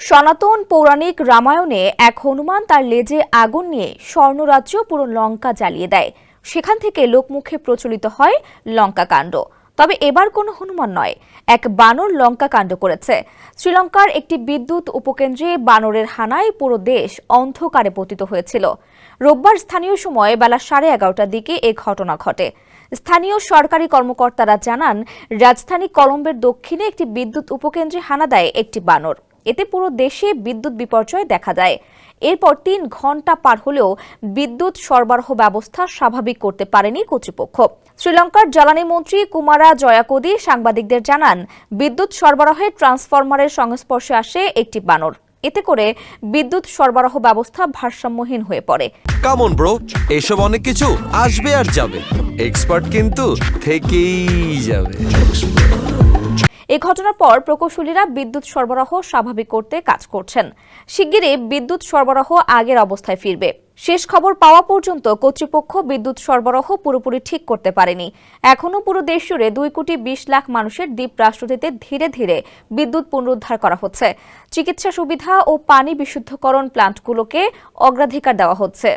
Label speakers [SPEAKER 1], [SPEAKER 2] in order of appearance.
[SPEAKER 1] সনাতন পৌরাণিক রামায়ণে এক হনুমান তার লেজে আগুন নিয়ে স্বর্ণরাজ্য পুরো লঙ্কা জ্বালিয়ে দেয়। সেখান থেকে লোকমুখে প্রচলিত হয় লঙ্কা কাণ্ড। তবে এবার কোনো হনুমান নয়, এক বানর লঙ্কা কাণ্ড করেছে। শ্রীলঙ্কার একটি বিদ্যুৎ উপকেন্দ্রে বানরের হানায় পুরো দেশ অন্ধকারে পতিত হয়েছিল। রোববার স্থানীয় সময় বেলা 11:30টার দিকে এ ঘটনা ঘটে। স্থানীয় সরকারি কর্মকর্তারা জানান, রাজধানী কলম্বোর দক্ষিণে একটি বিদ্যুৎ উপকেন্দ্রে হানা দেয় একটি বানর। এতে পুরো দেশে বিদ্যুৎ বিপর্যয় দেখা যায়। এরপর 3 ঘণ্টা পার হলেও বিদ্যুৎ সরবরাহ ব্যবস্থা স্বাভাবিক করতে পারেনি কর্তৃপক্ষ। শ্রীলঙ্কার জ্বালানি মন্ত্রী কুমারা জয়াকোদি সাংবাদিকদের জানান, বিদ্যুৎ সরবরাহে ট্রান্সফরমারের সংস্পর্শে আসে একটি বানর। এতে করে বিদ্যুৎ সরবরাহ ব্যবস্থা ভারসাম্যহীন হয়ে পড়ে।
[SPEAKER 2] কামন ব্রো, এসব অনেক কিছু আসবে আর যাবে, এক্সপার্ট কিন্তু থেকেই যাবে।
[SPEAKER 1] এ ঘটনার পর প্রকৌশলীরা বিদ্যুৎ সরবরাহ স্বাভাবিক করতে কাজ করছেন। শিগগিরই বিদ্যুৎ সরবরাহ আগের অবস্থায় ফিরবে। শেষ খবর পাওয়া পর্যন্ত কর্তৃপক্ষ বিদ্যুৎ সরবরাহ পুরোপুরি ঠিক করতে পারেনি। এখনও পুরো দেশ জুড়ে 2,20,00,000 মানুষের দ্বীপ রাষ্ট্রটিতে ধীরে ধীরে বিদ্যুৎ পুনরুদ্ধার করা হচ্ছে। চিকিৎসা সুবিধা ও পানি বিশুদ্ধকরণ প্ল্যান্টগুলোকে অগ্রাধিকার দেওয়া হচ্ছে।